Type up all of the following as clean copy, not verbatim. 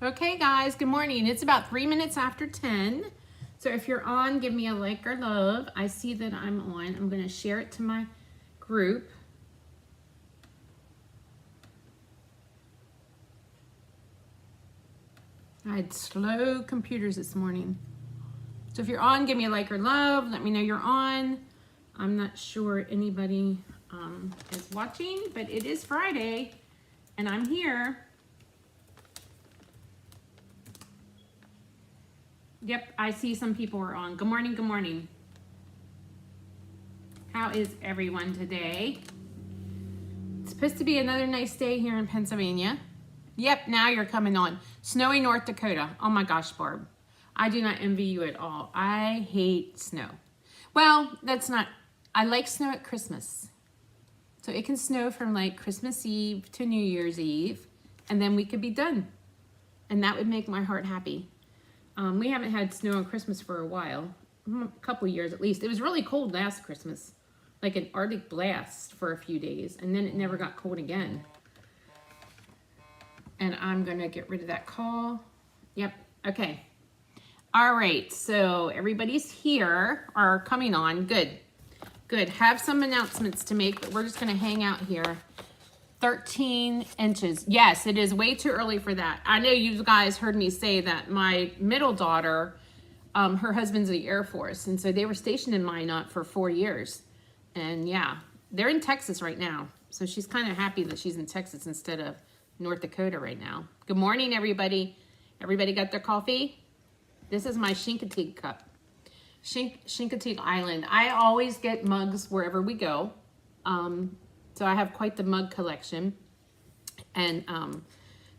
Okay, guys, good morning. It's about 3 minutes after 10. So if you're on, give me a like or love. I see that I'm on. I'm going to share it to my group. I had slow computers this morning. So if you're on, give me a like or love. Let me know you're on. I'm not sure anybody is watching, but it is Friday, and I'm here. Yep, I see some people are on. Good morning, good morning. How is everyone today? It's supposed to be another nice day here in Pennsylvania. Yep, now you're coming on. Snowy North Dakota. Oh my gosh, Barb. I do not envy you at all. I hate snow. Well, that's not, I like snow at Christmas. So it can snow from like Christmas Eve to New Year's Eve, and then we could be done. And that would make my heart happy. We haven't had snow on Christmas for a while, a couple years at least. It was really cold last Christmas, like an Arctic blast for a few days, and then it never got cold again. And I'm gonna get rid of that call. Yep, okay. All right, so everybody's here, or coming on, good. Good, have some announcements to make, but we're just gonna hang out here. 13 inches. Yes, it is way too early for that. I know you guys heard me say that my middle daughter, her husband's in the Air Force, and so they were stationed in Minot for 4 years. And yeah, they're in Texas right now. So she's kind of happy that she's in Texas instead of North Dakota right now. Good morning, everybody. Everybody got their coffee? This is my Chincoteague cup. Chincoteague Island. I always get mugs wherever we go. So I have quite the mug collection. And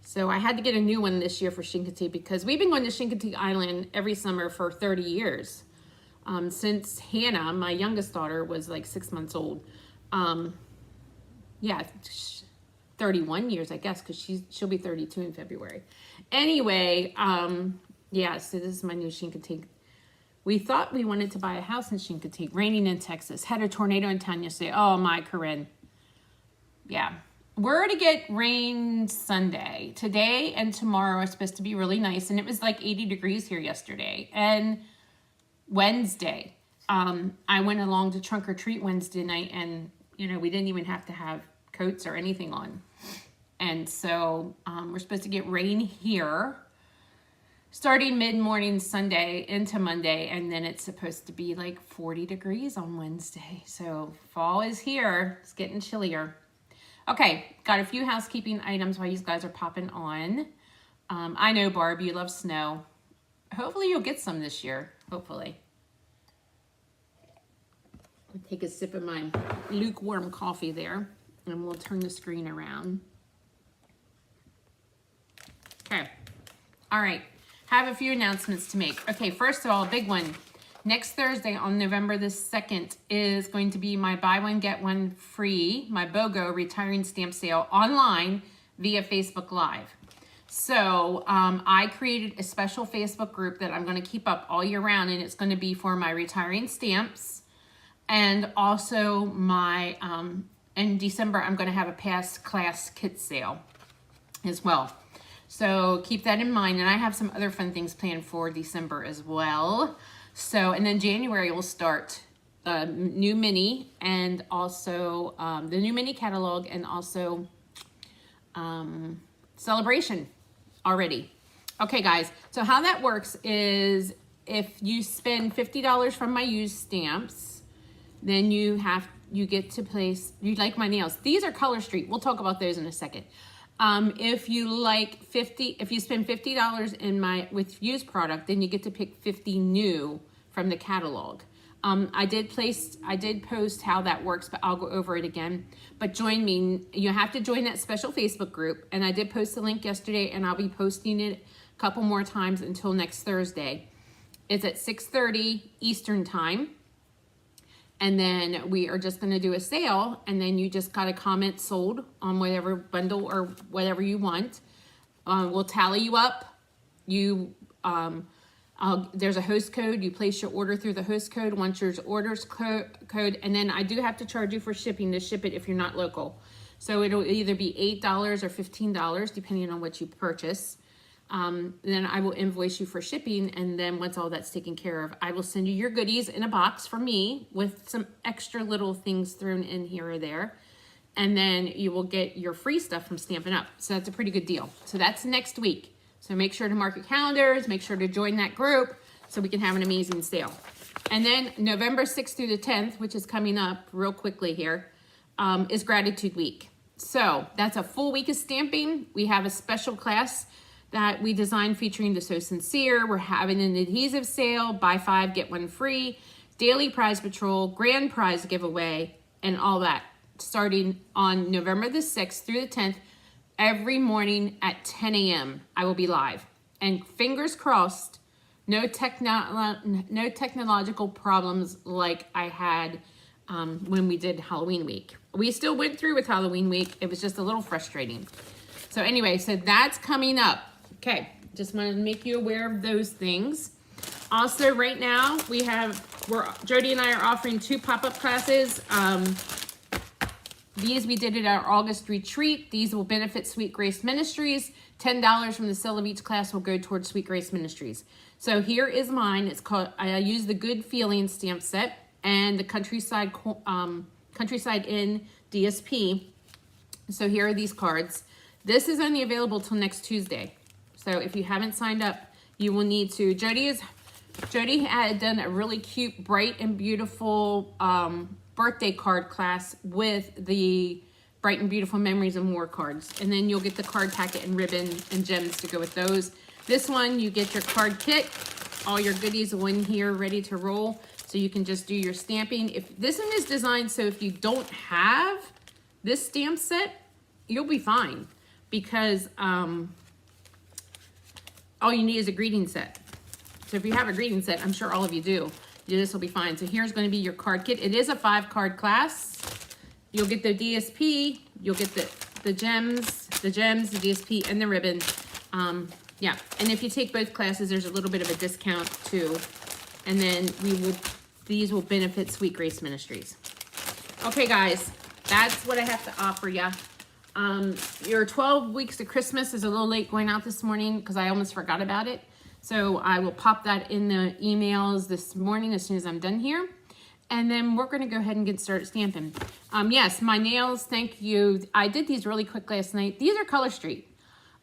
so I had to get a new one this year for Chincoteague because we've been going to Chincoteague Island every summer for 30 years. Since Hannah, my youngest daughter, was like 6 months old. Yeah, 31 years, I guess, because she'll be 32 in February. Anyway, yeah, so this is my new Chincoteague. We thought we wanted to buy a house in Chincoteague, raining in Texas. Had a tornado in town yesterday. Oh my, Corinne. Yeah, we're to get rain Sunday. Today and tomorrow are supposed to be really nice, and it was like 80 degrees here yesterday. And Wednesday, I went along to trunk or treat Wednesday night, and you know, we didn't even have to have coats or anything on. And so we're supposed to get rain here starting mid-morning Sunday into Monday, and then it's supposed to be like 40 degrees on Wednesday. So fall is here. It's getting chillier. Okay, got a few housekeeping items while you guys are popping on. I know, Barb, you love snow. Hopefully you'll get some this year. Hopefully. I'll take a sip of my lukewarm coffee there, and we'll turn the screen around. Okay. All right. Have a few announcements to make. Okay, first of all, a big one. Next Thursday on November the 2nd is going to be my buy one, get one free, my BOGO retiring stamp sale online via Facebook Live. So I created a special Facebook group that I'm going to keep up all year round, and it's going to be for my retiring stamps, and also my, in December, I'm going to have a past class kit sale as well. So keep that in mind, and I have some other fun things planned for December as well. So, and then January will start new mini, and also the new mini catalog, and also celebration already. Okay, guys, so how that works is if you spend $50 from my used stamps, then you get to place, you like my nails. These are Color Street. We'll talk about those in a second. If you spend $50 in with used product, then you get to pick 50 new from the catalog. I did post how that works, but I'll go over it again. But join me. You have to join that special Facebook group, and I did post the link yesterday, and I'll be posting it a couple more times until next Thursday. It's at 6:30 Eastern time. And then we are just going to do a sale, and then you just got to comment sold on whatever bundle or whatever you want. We'll tally you up. There's a host code. You place your order through the host code. Once your order's code, and then I do have to charge you for shipping to ship it if you're not local. So it'll either be $8 or $15 depending on what you purchase. Then I will invoice you for shipping. And then once all that's taken care of, I will send you your goodies in a box from me with some extra little things thrown in here or there. And then you will get your free stuff from Stampin' Up. So that's a pretty good deal. So that's next week. So make sure to mark your calendars, make sure to join that group so we can have an amazing sale. And then November 6th through the 10th, which is coming up real quickly here, is Gratitude Week. So that's a full week of stamping. We have a special class that we designed featuring the So Sincere. We're having an adhesive sale, buy 5, get 1 free, daily prize patrol, grand prize giveaway, and all that. Starting on November the 6th through the 10th, every morning at 10 a.m. I will be live. And fingers crossed, no technological problems like I had when we did Halloween week. We still went through with Halloween week. It was just a little frustrating. So anyway, so that's coming up. Okay, just wanted to make you aware of those things. Also, right now, Jody and I are offering 2 pop-up classes. These we did at our August retreat. These will benefit Sweet Grace Ministries. $10 from the sale of each class will go towards Sweet Grace Ministries. So here is mine. It's called, I use the Good Feeling stamp set and the Countryside Inn DSP. So here are these cards. This is only available till next Tuesday. So if you haven't signed up, you will need to. Jody had done a really cute, bright and beautiful birthday card class with the Bright and Beautiful Memories and More cards. And then you'll get the card packet and ribbon and gems to go with those. This one, you get your card kit, all your goodies in here ready to roll. So you can just do your stamping. If this one is designed so if you don't have this stamp set, you'll be fine. Because all you need is a greeting set. So if you have a greeting set, I'm sure all of you do. This will be fine. So here's going to be your card kit. It is a 5-card class. You'll get the DSP, you'll get the gems, the DSP, and the ribbon. Yeah, and if you take both classes, there's a little bit of a discount too. And then these will benefit Sweet Grace Ministries. Okay, guys, that's what I have to offer you. Your 12 weeks to Christmas is a little late going out this morning because I almost forgot about it. So I will pop that in the emails this morning as soon as I'm done here. And then we're going to go ahead and get started stamping. Yes, my nails, thank you. I did these really quick last night. These are Color Street.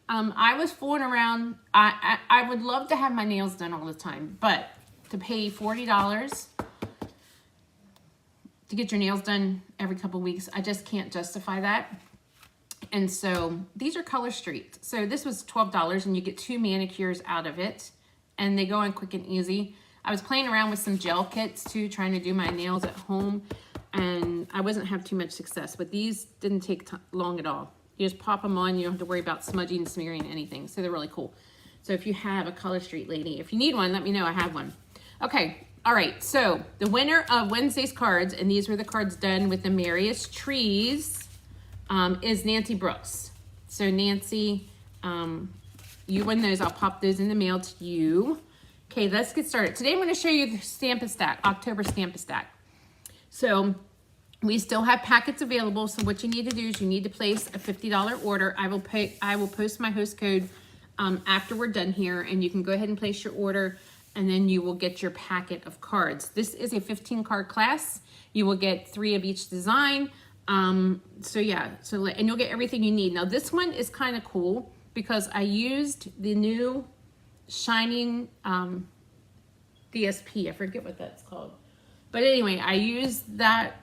I was fooling around. I would love to have my nails done all the time, but to pay $40 to get your nails done every couple weeks, I just can't justify that. And so these are Color Street. So this was $12 and you get 2 manicures out of it and they go on quick and easy. I was playing around with some gel kits too, trying to do my nails at home, and I wasn't having too much success, but these didn't take long at all. You just pop them on, you don't have to worry about smudging, smearing, anything. So they're really cool. So if you have a Color Street lady, if you need one, let me know, I have one. Okay, all right, so the winner of Wednesday's cards, and these were the cards done with the Merriest Trees, is Nancy Brooks. So Nancy, you win those. I'll pop those in the mail to you. Okay, let's get started. Today I'm going to show you the Stamp-A-Stack, October Stamp-A-Stack. So we still have packets available. So what you need to do is you need to place a $50 order. I will post my host code after we're done here, and you can go ahead and place your order, and then you will get your packet of cards. This is a 15-card class. You will get 3 of each design. So yeah, and you'll get everything you need. Now this one is kind of cool because I used the new Shining DSP. I forget what that's called. But anyway, I used that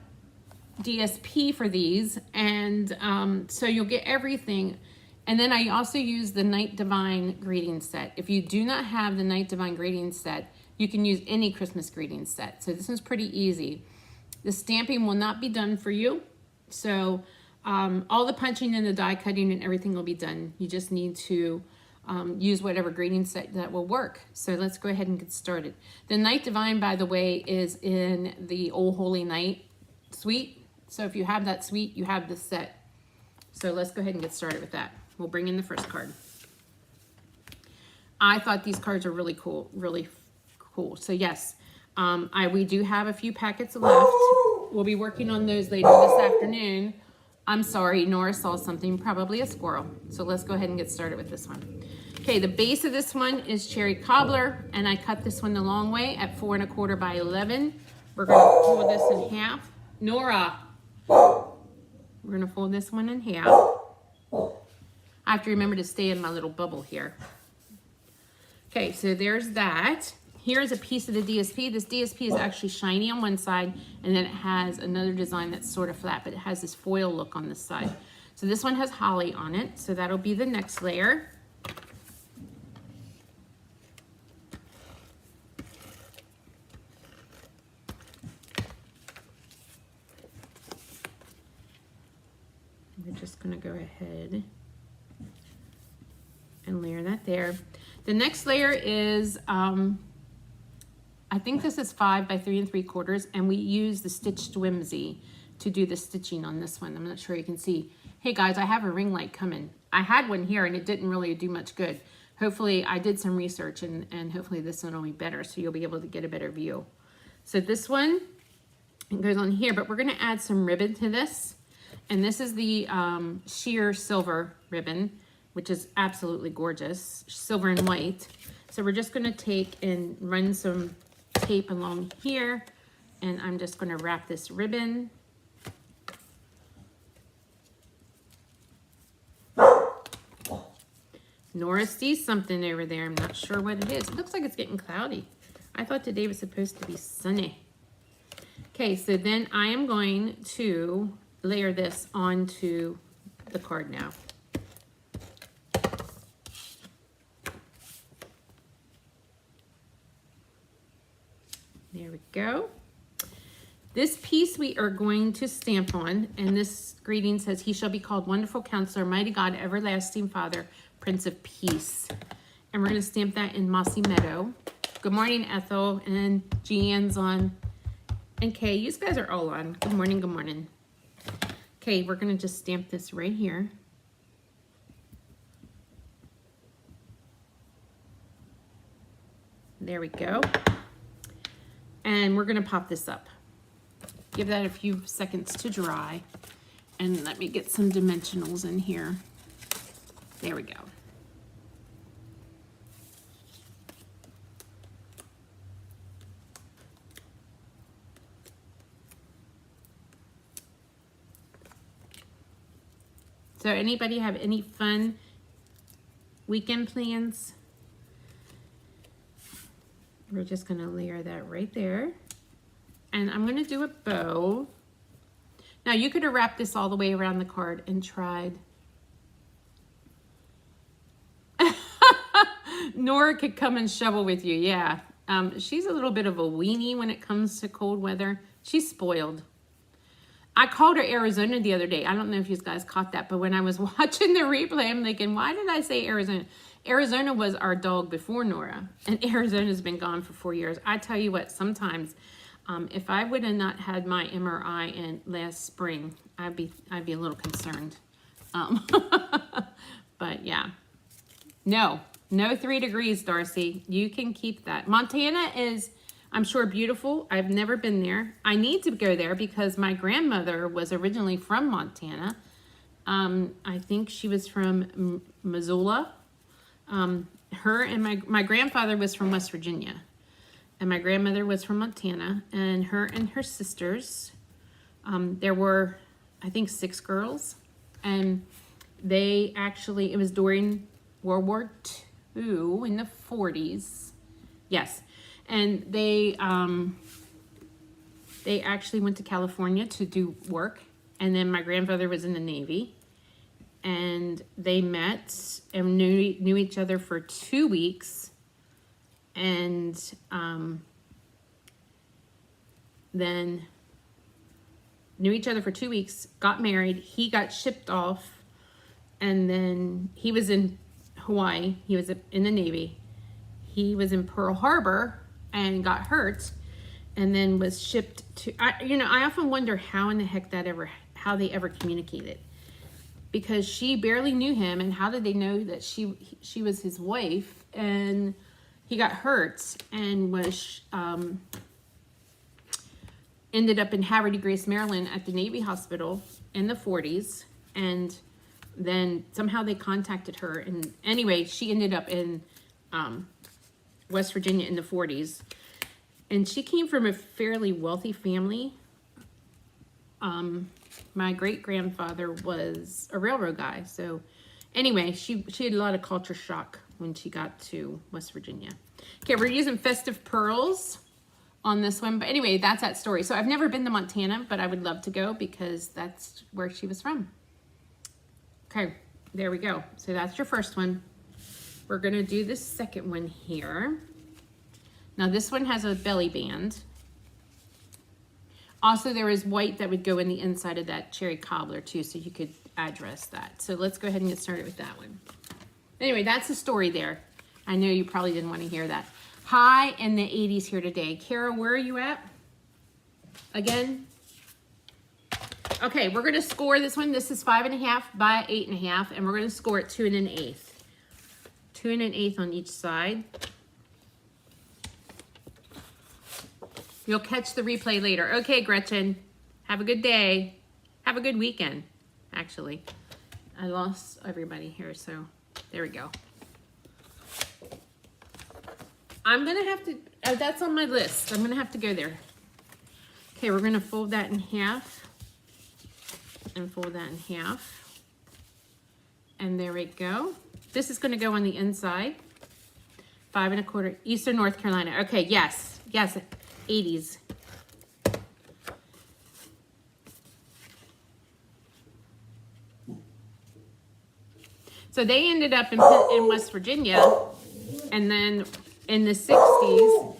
DSP for these, and so you'll get everything. And then I also use the Night Divine greeting set. If you do not have the Night Divine greeting set, you can use any Christmas greeting set. So this one's pretty easy. The stamping will not be done for you. So all the punching and the die cutting and everything will be done. You just need to use whatever greeting set that will work. So let's go ahead and get started. The Night Divine, by the way, is in the Old Holy Night suite. So if you have that suite, you have this set. So let's go ahead and get started with that. We'll bring in the first card. I thought these cards are really cool, really cool. So yes, we do have a few packets left. We'll be working on those later this afternoon. I'm sorry, Nora saw something, probably a squirrel. So let's go ahead and get started with this one. Okay, the base of this one is cherry cobbler, and I cut this one the long way at 4 1/4 by 11. We're gonna fold this in half. Nora, we're gonna fold this one in half. I have to remember to stay in my little bubble here. Okay, so there's that. Here's a piece of the DSP. This DSP is actually shiny on one side, and then it has another design that's sort of flat, but it has this foil look on this side. So this one has holly on it, so that'll be the next layer. We're just gonna go ahead and layer that there. The next layer is, I think this is 5 by 3 3/4, and we use the Stitched Whimsy to do the stitching on this one. I'm not sure you can see. Hey guys, I have a ring light coming. I had one here and it didn't really do much good. Hopefully I did some research and hopefully this one will be better, so you'll be able to get a better view. So this one goes on here, but we're gonna add some ribbon to this. And this is the sheer silver ribbon, which is absolutely gorgeous, silver and white. So we're just gonna take and run some tape along here, and I'm just gonna wrap this ribbon. Nora sees something over there. I'm not sure what it is. It looks like it's getting cloudy. I thought today was supposed to be sunny. Okay, so then I am going to layer this onto the card now. There we go. This piece we are going to stamp on, and this greeting says, "He shall be called Wonderful Counselor, Mighty God, Everlasting Father, Prince of Peace." And we're going to stamp that in Mossy Meadow. Good morning, Ethel, and Jean's on. And Kay, you guys are all on. Good morning, good morning. Okay, we're going to just stamp this right here. There we go. And we're going to pop this up. Give that a few seconds to dry. And let me get some dimensionals in here. There we go. So anybody have any fun weekend plans? We're just gonna layer that right there. And I'm gonna do a bow. Now you could have wrapped this all the way around the card and tried. Nora could come and shovel with you, yeah. She's a little bit of a weenie when it comes to cold weather. She's spoiled. I called her Arizona the other day. I don't know if you guys caught that, but when I was watching the replay, I'm thinking, why did I say Arizona? Arizona was our dog before Nora, and Arizona's been gone for 4 years. I tell you what, sometimes if I would have not had my MRI in last spring, I'd be a little concerned. But yeah, no 3 degrees, Darcy. You can keep that. Montana is, I'm sure, beautiful. I've never been there. I need to go there because my grandmother was originally from Montana. I think she was from Missoula. Her and my grandfather was from West Virginia. And my grandmother was from Montana. And her sisters, there were, I think, 6 girls. And they actually, it was during World War II in the 40s. Yes. And they actually went to California to do work. And then my grandfather was in the Navy. And they met and knew each other for 2 weeks. And then knew each other for 2 weeks, got married. He got shipped off. And then he was in Hawaii. He was in the Navy. He was in Pearl Harbor and got hurt, and then was shipped to, I often wonder how in the heck how they ever communicated, because she barely knew him, and how did they know that she was his wife? And he got hurt and was ended up in Havre de Grace, Maryland at the Navy hospital in the 40s, and then somehow they contacted her. And anyway, she ended up in West Virginia in the 40s. And she came from a fairly wealthy family. My great-grandfather was a railroad guy. So anyway, she had a lot of culture shock when she got to West Virginia. Okay, we're using Festive Pearls on this one. But anyway, that's that story. So I've never been to Montana, but I would love to go because that's where she was from. Okay, there we go. So that's your first one. We're going to do the second one here. Now this one has a belly band. Also, there is white that would go in the inside of that cherry cobbler too, so you could address that. So let's go ahead and get started with that one. Anyway, that's the story there. I know you probably didn't want to hear that. High in the 80s here today. Kara, where are you at? Again? Okay, we're going to score this one. This is 5.5 by 8.5, and we're going to score it 2 1/8. 2 1/8 on each side. You'll catch the replay later. Okay, Gretchen. Have a good day. Have a good weekend, actually. I lost everybody here, so there we go. I'm going to have to, that's on my list. I'm going to have to go there. Okay, we're going to fold that in half. And fold that in half. And there we go. This is going to go on the inside. 5 1/4, Eastern North Carolina. Okay, yes. Yes, 80s. So they ended up in West Virginia, and then in the 60s,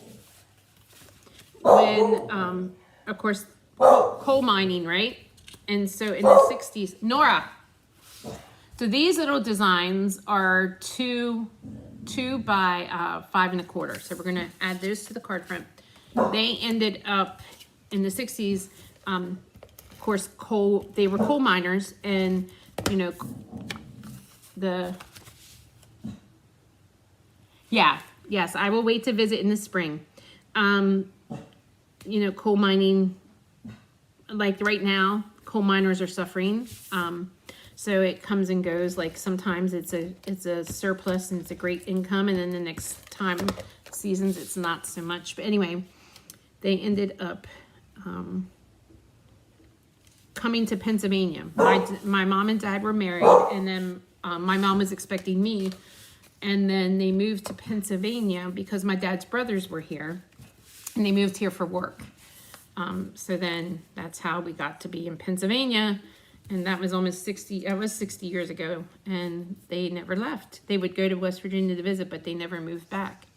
when, of course, coal mining, right? And so in the 60s, Nora. So these little designs are 2 by 5 1/4. So we're going to add those to the card front. They ended up in the 60s, of course, they were coal miners, and, you know, yes, I will wait to visit in the spring. You know, coal mining, like right now, coal miners are suffering. So it comes and goes. Like sometimes it's a surplus and it's a great income, and then the next seasons it's not so much. But anyway, they ended up coming to Pennsylvania. My mom and dad were married, and then my mom was expecting me, and then they moved to Pennsylvania because my dad's brothers were here, and they moved here for work. So then that's how we got to be in Pennsylvania, and that was almost 60 years ago, and they never left. They would go to West Virginia to visit, but they never moved back.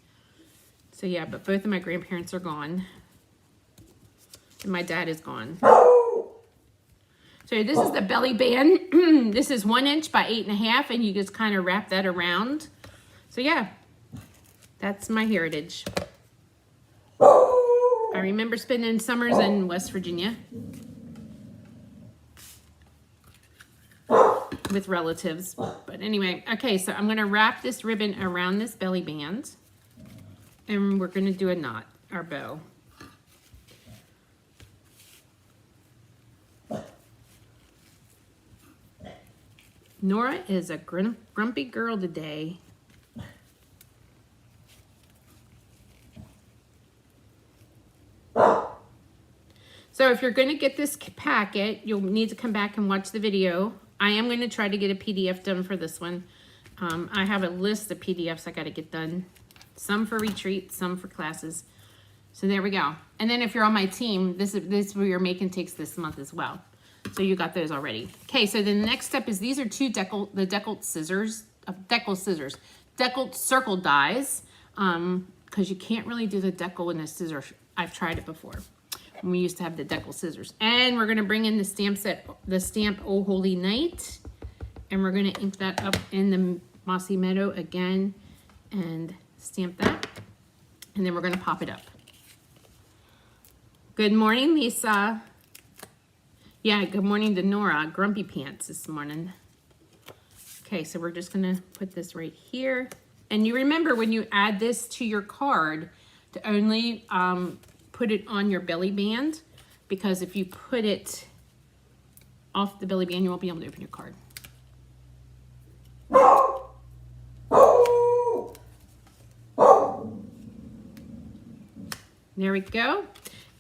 So yeah, but both of my grandparents are gone, and my dad is gone. So this is the belly band. This is 1 inch by 8.5, and you just kind of wrap that around. So yeah, that's my heritage. I remember spending summers in West Virginia with relatives. But anyway, okay, so I'm going to wrap this ribbon around this belly band, and we're going to do a knot, our bow. Nora is a grumpy girl today. So if you're going to get this packet, you'll need to come back and watch the video. I am going to try to get a PDF done for this one. I have a list of PDFs I got to get done. Some for retreat, some for classes. So there we go. And then if you're on my team, this is where your make and takes this month as well. So you got those already. Okay, so the next step is these are deckled circle dies, because you can't really do the deckle in a scissor. I've tried it before. We used to have the deckle scissors. And we're going to bring in the stamp set, the stamp Oh Holy Night, and we're going to ink that up in the Mossy Meadow again and stamp that. And then we're going to pop it up. Good morning, Lisa. Yeah, good morning to Nora. Grumpy pants this morning. Okay, so we're just going to put this right here. And you remember when you add this to your card to only put it on your belly band, because if you put it off the belly band, you won't be able to open your card. There we go.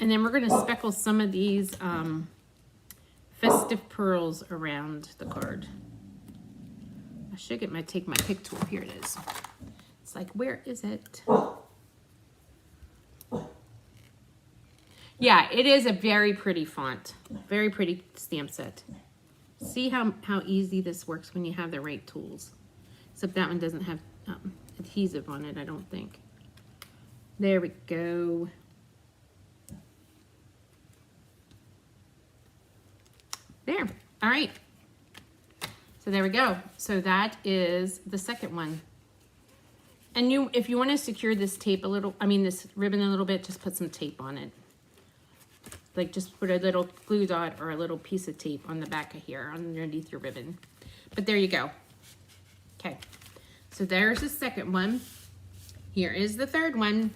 And then we're going to speckle some of these festive pearls around the card. I should take my pick tool. Here it is. It's like, where is it? Yeah, it is a very pretty font. Very pretty stamp set. See how easy this works when you have the right tools. Except that one doesn't have adhesive on it, I don't think. There we go. There. All right. So there we go. So that is the second one. And if you want to secure this tape a little, this ribbon a little bit, just put some tape on it. Like just put a little glue dot or a little piece of tape on the back of here underneath your ribbon. But there you go. Okay. So there's the second one. Here is the third one.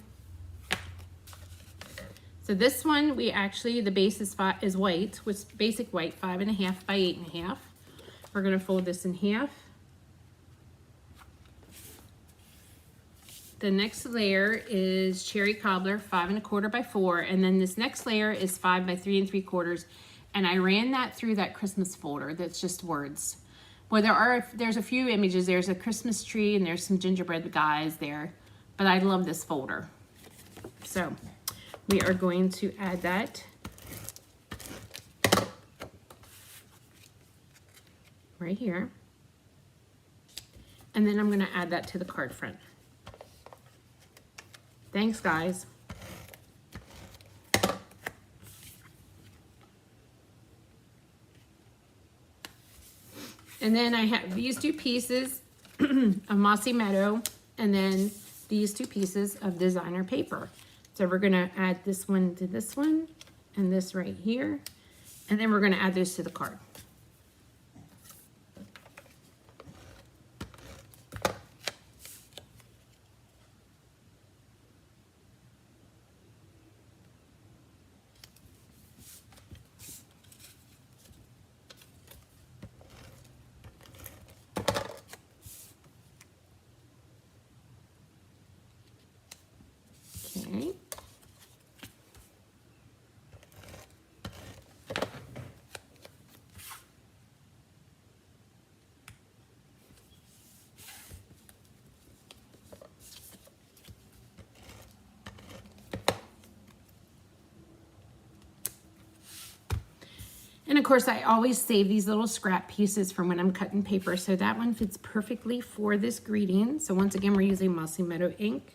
So this one, the base is white, with basic white, 5.5 by 8.5. We're gonna fold this in half. The next layer is Cherry Cobbler, 5 1/4 by 4, and then this next layer is 5 by 3 3/4. And I ran that through that Christmas folder. That's just words. Well, there's a few images. There's a Christmas tree and there's some gingerbread guys there, but I love this folder. So we are going to add that right here. And then I'm going to add that to the card front. Thanks, guys. And then I have these two pieces of Mossy Meadow, and then these two pieces of designer paper. So we're gonna add this one to this one, and this right here, and then we're gonna add this to the card. Okay. And of course, I always save these little scrap pieces from when I'm cutting paper. So that one fits perfectly for this greeting. So once again, we're using Mossy Meadow ink.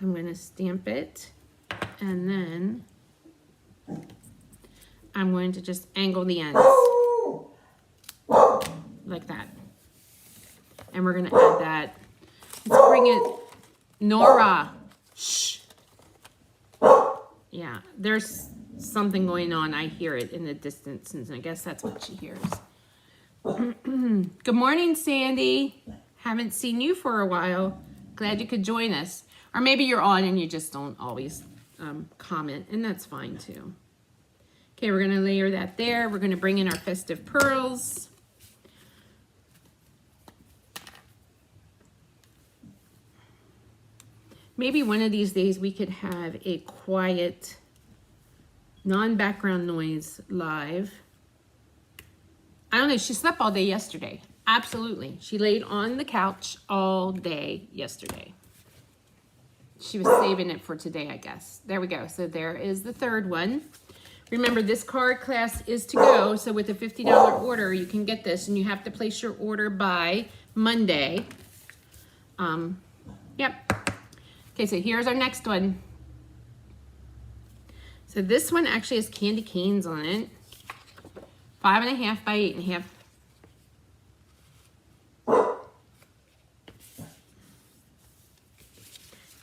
I'm going to stamp it, and then I'm going to just angle the ends like that. And we're going to add that. Let's bring it, Nora. Shh. Yeah, there's something going on. I hear it in the distance, and I guess that's what she hears. Good morning, Sandy. Haven't seen you for a while. Glad you could join us. Or maybe you're on and you just don't always comment, and that's fine too. Okay, we're gonna layer that there. We're gonna bring in our festive pearls. Maybe one of these days we could have a quiet, non-background noise live. I don't know, she slept all day yesterday. Absolutely. She laid on the couch all day yesterday. She was saving it for today, I guess. There we go. So there is the third one. Remember, this card class is to go. So with a $50 order, you can get this, and you have to place your order by Monday. Yep. Okay, so here's our next one. So this one actually has candy canes on it. 5.5 by 8.5.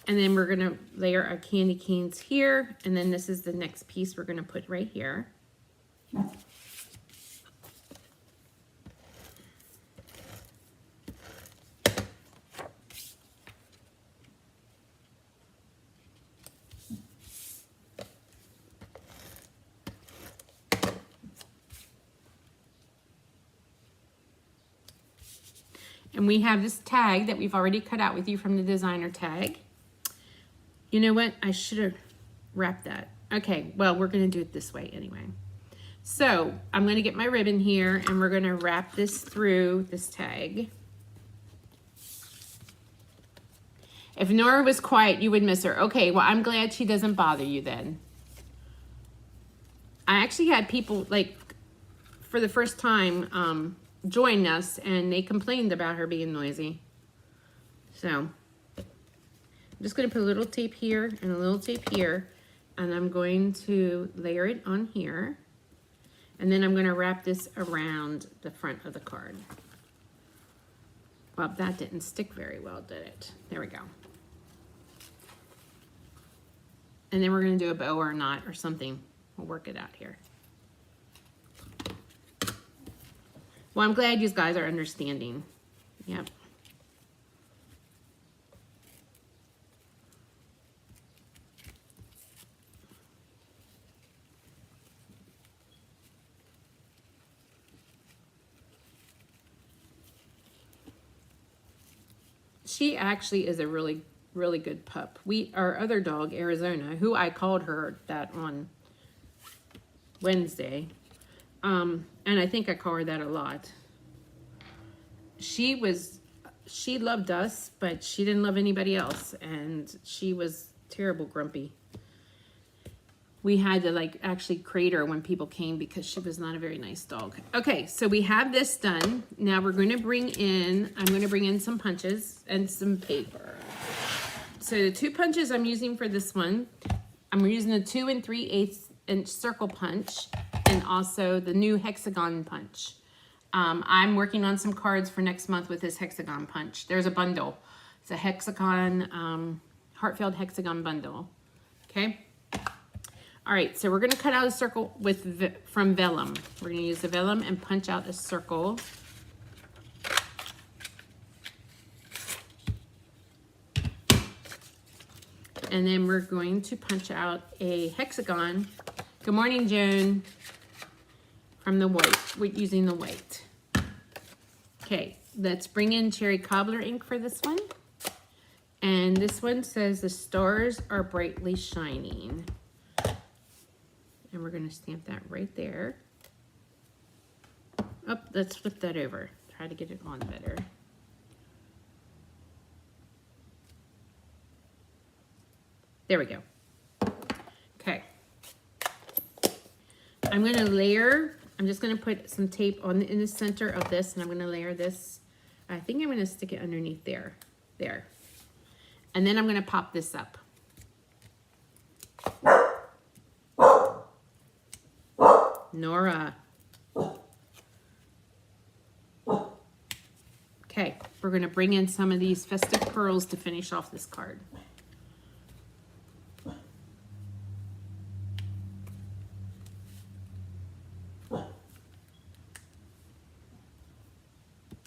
And then we're gonna layer our candy canes here, and then this is the next piece we're gonna put right here. And we have this tag that we've already cut out with you from the designer tag. You know what? I should have, wrap that. Okay, well, we're going to do it this way anyway. So I'm going to get my ribbon here and we're going to wrap this through this tag. If Nora was quiet, you would miss her. Okay, well, I'm glad she doesn't bother you then. I actually had people, like, for the first time, join us, and they complained about her being noisy. So, I'm just going to put a little tape here and a little tape here, and I'm going to layer it on here. And then I'm going to wrap this around the front of the card. Well, that didn't stick very well, did it? There we go. And then we're going to do a bow or a knot or something. We'll work it out here. Well, I'm glad you guys are understanding. Yep. She actually is a really good pup. Our other dog, Arizona, who I called her that on Wednesday, and I think I call her that a lot. She loved us, but she didn't love anybody else, and she was terrible grumpy. We had to like actually crate her when people came because she was not a very nice dog. Okay, so we have this done. Now we're going to I'm going to bring in some punches and some paper. So the 2 punches I'm using for this one, I'm using the 2 3/8 inch circle punch and also the new hexagon punch. I'm working on some cards for next month with this hexagon punch. There's a bundle. It's a hexagon, heart-filled hexagon bundle. Okay. All right, so we're going to cut out a circle from vellum. We're going to use the vellum and punch out a circle. And then we're going to punch out a hexagon. Good morning, Joan. From the white, we're using the white. Okay, let's bring in cherry cobbler ink for this one. And this one says the stars are brightly shining. And we're going to stamp that right there. Oh, let's flip that over. Try to get it on better. There we go. Okay. I'm going to layer. I'm just going to put some tape in the center of this, and I'm going to layer this. I think I'm going to stick it underneath there. There. And then I'm going to pop this up. Nora. Okay, we're going to bring in some of these festive pearls to finish off this card.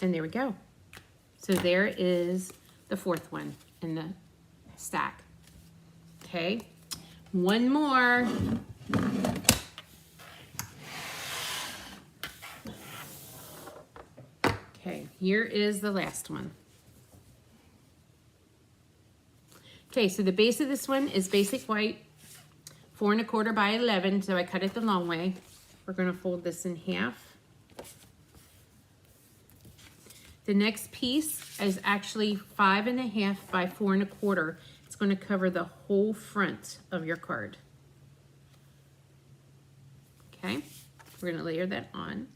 And there we go. So there is the 4th one in the stack. Okay, one more. Okay, here is the last one. Okay, so the base of this one is basic white, 4 1/4 by 11, so I cut it the long way. We're going to fold this in half. The next piece is actually 5 1/2 by 4 1/4. It's going to cover the whole front of your card. Okay, we're going to layer that on.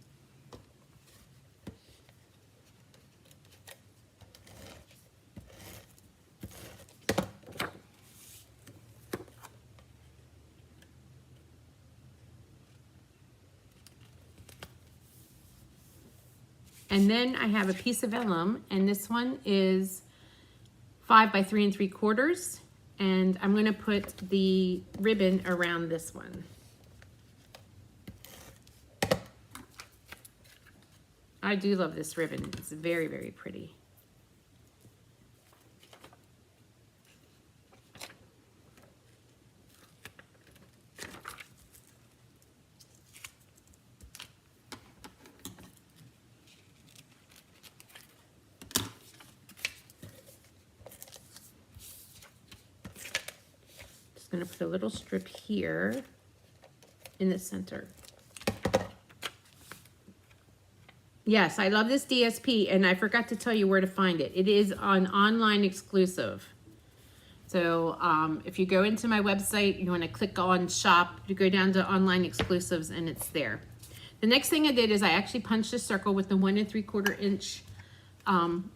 And then I have a piece of vellum, and this one is 5 by 3 3/4, and I'm going to put the ribbon around this one. I do love this ribbon. It's very, very pretty. going to put a little strip here in the center. Yes, I love this DSP, and I forgot to tell you where to find it. It is an online exclusive. So if you go into my website, you want to click on shop, you go down to online exclusives, and it's there. The next thing I did is I actually punched a circle with the 1 3/4 inch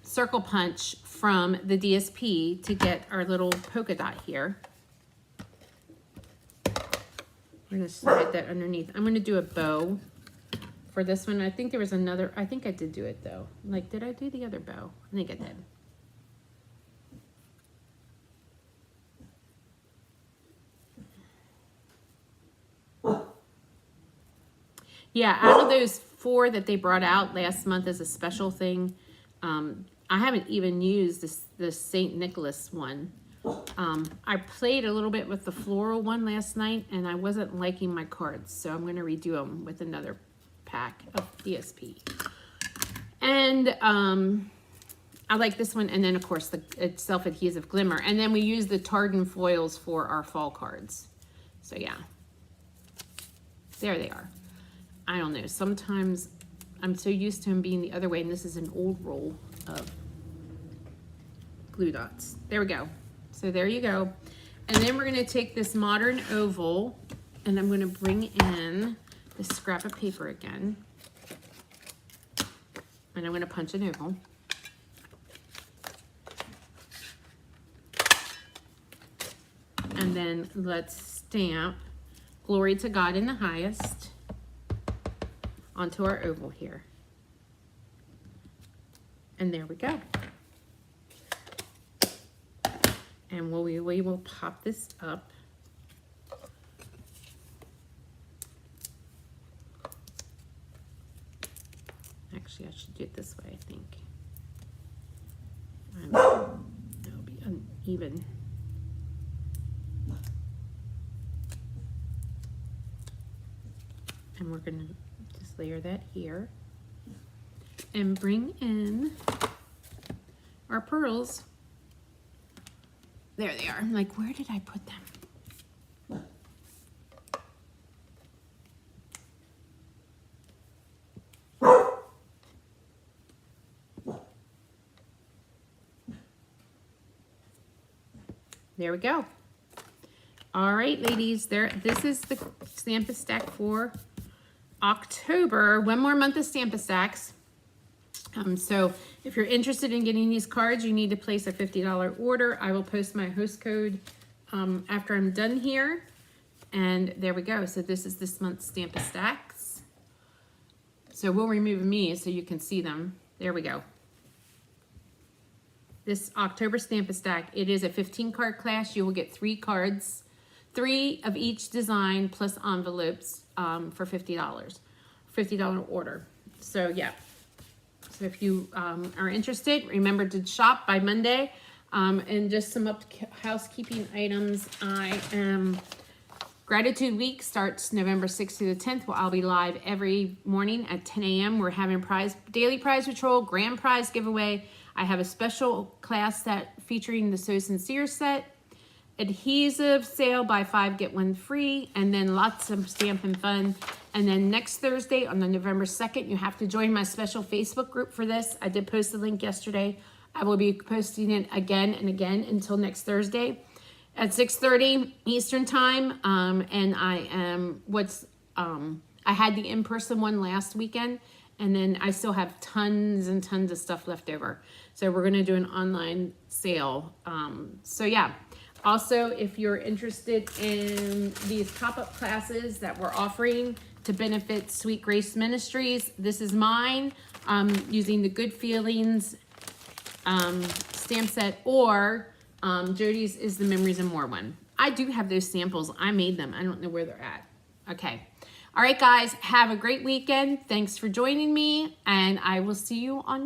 circle punch from the DSP to get our little polka dot here. We're going to slide that underneath. I'm going to do a bow for this one. I think there was another, I think I did do it though. Like, did I do the other bow? I think I did. Yeah, out of those 4 that they brought out last month as a special thing, I haven't even used this St. Nicholas one. I played a little bit with the floral one last night, and I wasn't liking my cards, so I'm going to redo them with another pack of DSP. And I like this one, and then of course it's self-adhesive glimmer, and then we use the tartan foils for our fall cards. So yeah, there they are. I don't know, sometimes I'm so used to them being the other way, and this is an old roll of glue dots. There we go. So there you go. And then we're going to take this modern oval, and I'm going to bring in the scrap of paper again, and I'm going to punch an oval. And then let's stamp Glory to God in the Highest onto our oval here. And there we go. And we will pop this up. Actually, I should do it this way, I think. It'll be uneven. And we're going to just layer that here. And bring in our pearls. There they are. I'm like, where did I put them? There we go. All right, ladies, this is the Stamp-A-Stack for October. One more month of Stamp-A-Stacks. So if you're interested in getting these cards, you need to place a $50 order. I will post my host code after I'm done here. And there we go. So this is this month's Stamp-A-Stacks. So we'll remove me so you can see them. There we go. This October Stamp-A-Stack, it is a 15 card class. You will get 3 cards, 3 of each design plus envelopes for $50. $50 order. So yeah. So if you are interested, remember to shop by Monday. And just some housekeeping items. Gratitude Week starts November 6th through the 10th. I'll be live every morning at 10 a.m. We're having daily prize patrol, grand prize giveaway. I have a special class featuring the So Sincere set, adhesive sale, buy 5 get 1 free, and then lots of Stampin' fun. And then next Thursday on the November 2nd, you have to join my special Facebook group for this. I did post the link yesterday. I will be posting it again and again until next Thursday at 6:30 Eastern time. And I had the in-person one last weekend, and then I still have tons and tons of stuff left over. So we're going to do an online sale. So yeah. Also, if you're interested in these pop-up classes that we're offering to benefit Sweet Grace Ministries, this is mine, using the Good Feelings stamp set, or Jody's is the Memories and More one. I do have those samples. I made them. I don't know where they're at. Okay. All right, guys, have a great weekend. Thanks for joining me, and I will see you on